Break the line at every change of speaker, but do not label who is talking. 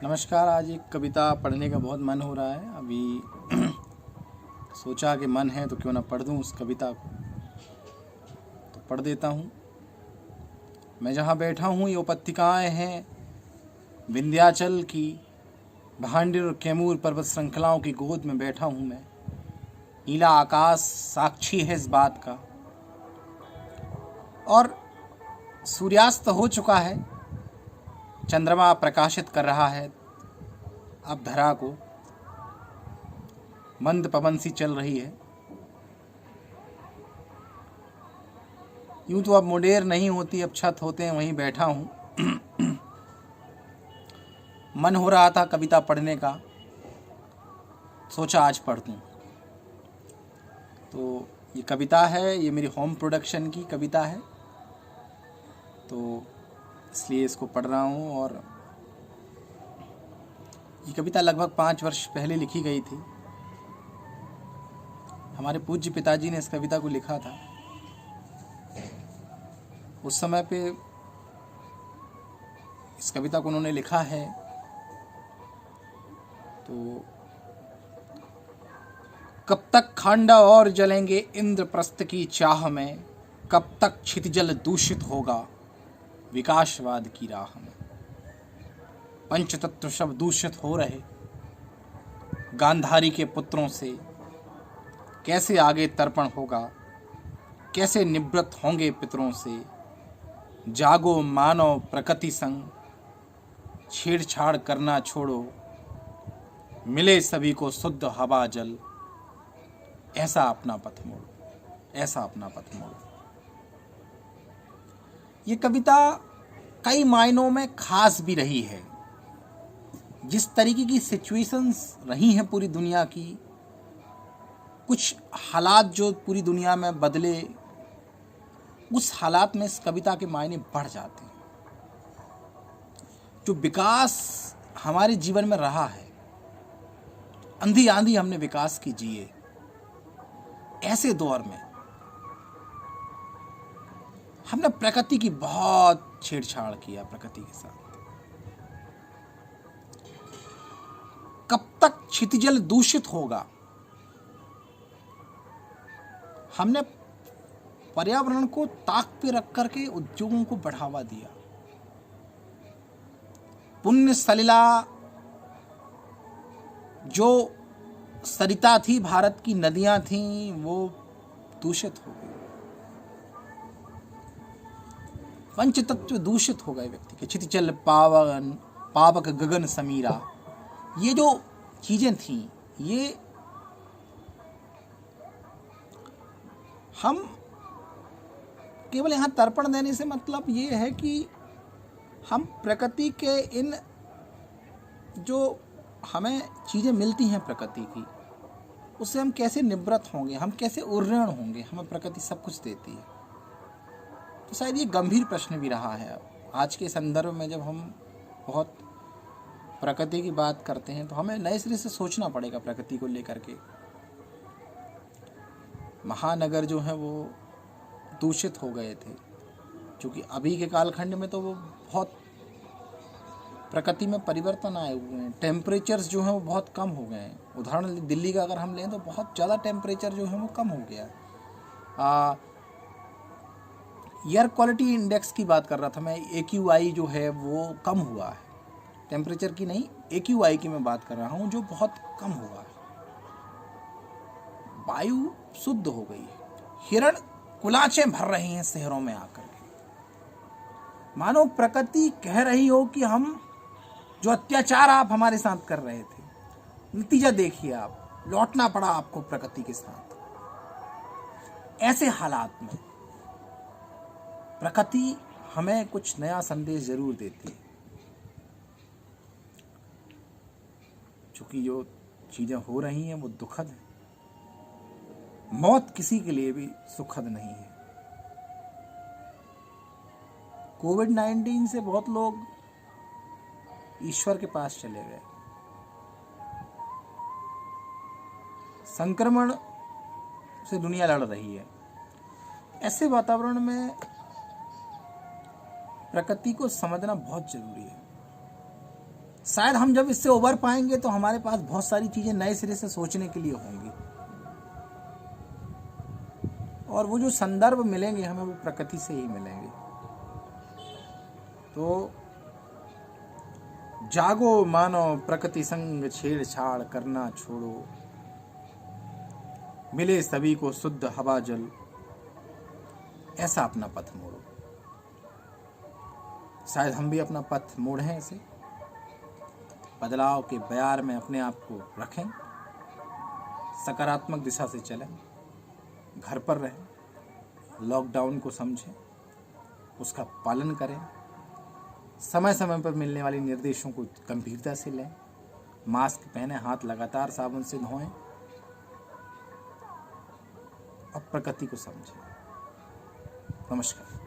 नमस्कार। आज एक कविता पढ़ने का बहुत मन हो रहा है। अभी सोचा कि मन है तो क्यों ना पढ़ दूं उस कविता को, तो पढ़ देता हूँ। मैं जहाँ बैठा हूँ ये उपत्यकाएँ हैं विंध्याचल की, भांडिर और कैमूर पर्वत श्रृंखलाओं की गोद में बैठा हूँ मैं। नीला आकाश साक्षी है इस बात का, और सूर्यास्त हो चुका है। चंद्रमा प्रकाशित कर रहा है अब धरा को, मंद पवन सी चल रही है। यूं तो अब मुडेर नहीं होती, अब छत होते हैं, वहीं बैठा हूं। मन हो रहा था कविता पढ़ने का, सोचा आज पढ़ दूं। तो ये कविता है, ये मेरी होम प्रोडक्शन की कविता है, तो इसलिए इसको पढ़ रहा हूँ। और ये कविता लगभग 5 वर्ष पहले लिखी गई थी। हमारे पूज्य पिताजी ने इस कविता को लिखा था। उस समय पे इस कविता को उन्होंने लिखा है। तो कब तक खांडा और जलेंगे इंद्रप्रस्थ की चाह में, कब तक क्षितिजल दूषित होगा विकासवाद की राह में। पंचतत्व शब्द दूषित हो रहे गांधारी के पुत्रों से, कैसे आगे तर्पण होगा, कैसे निवृत्त होंगे पितरों से। जागो मानव प्रकृति संग, छेड़छाड़ करना छोड़ो, मिले सभी को शुद्ध हवा जल, ऐसा अपना पथ मोड़ो, ऐसा अपना पथ मोड़ो। ये कविता कई मायनों में खास भी रही है। जिस तरीके की सिचुएशंस रही हैं पूरी दुनिया की, कुछ हालात जो पूरी दुनिया में बदले, उस हालात में इस कविता के मायने बढ़ जाते हैं। जो विकास हमारे जीवन में रहा है, अंधी आंधी हमने विकास की जिए, ऐसे दौर में हमने प्रकृति की बहुत छेड़छाड़ किया। प्रकृति के साथ कब तक क्षितिजल दूषित होगा, हमने पर्यावरण को ताक पे रख करके उद्योगों को बढ़ावा दिया। पुण्य सलिला जो सरिता थी, भारत की नदियां थीं, वो दूषित हो गई। पंचतत्व दूषित हो गए व्यक्ति के। क्षितिजल पावन पावक गगन समीरा, ये जो चीजें थीं, ये हम केवल यहाँ तर्पण देने से मतलब ये है कि हम प्रकृति के इन जो हमें चीज़ें मिलती हैं प्रकृति की, उससे हम कैसे निवृत्त होंगे, हम कैसे उर्वरण होंगे। हमें प्रकृति सब कुछ देती है। तो शायद ये गंभीर प्रश्न भी रहा है आज के संदर्भ में। जब हम बहुत प्रकृति की बात करते हैं तो हमें नए सिरे से सोचना पड़ेगा प्रकृति को लेकर के। महानगर जो है वो दूषित हो गए थे, क्योंकि अभी के कालखंड में तो वो बहुत प्रकृति में परिवर्तन आए हुए हैं। टेम्परेचर्स जो हैं वो बहुत कम हो गए हैं। उदाहरण दिल्ली का अगर हम लें तो बहुत ज़्यादा टेम्परेचर जो है वो कम हो गया। एयर क्वालिटी इंडेक्स की बात कर रहा था मैं। AQI जो है वो कम हुआ है, टेम्परेचर की नहीं, AQI की मैं बात कर रहा हूँ, जो बहुत कम हुआ है। वायु शुद्ध हो गई है। हिरण कुलाचें भर रही हैं शहरों में आकर के। मानो प्रकृति कह रही हो कि हम जो अत्याचार आप हमारे साथ कर रहे थे, नतीजा देखिए, आप लौटना पड़ा आपको प्रकृति के साथ। ऐसे हालात में प्रकृति हमें कुछ नया संदेश जरूर देती है, क्योंकि जो चीजें हो रही हैं वो दुखद है। मौत किसी के लिए भी सुखद नहीं है। कोविड-19 से बहुत लोग ईश्वर के पास चले गए। संक्रमण से दुनिया लड़ रही है। ऐसे वातावरण में प्रकृति को समझना बहुत जरूरी है। शायद हम जब इससे उबर पाएंगे तो हमारे पास बहुत सारी चीज़ें नए सिरे से सोचने के लिए होंगी, और वो जो संदर्भ मिलेंगे हमें वो प्रकृति से ही मिलेंगे। तो जागो मानो, प्रकृति संग छेड़छाड़ करना छोड़ो, मिले सभी को शुद्ध हवा जल, ऐसा अपना पथ मोड़ो। शायद हम भी अपना पथ मोड़ें, ऐसे बदलाव के बयार में अपने आप को रखें, सकारात्मक दिशा से चलें, घर पर रहें, लॉकडाउन को समझें, उसका पालन करें, समय समय पर मिलने वाले निर्देशों को गंभीरता से लें, मास्क पहनें, हाथ लगातार साबुन से धोएं और प्रकृति को समझें। नमस्कार।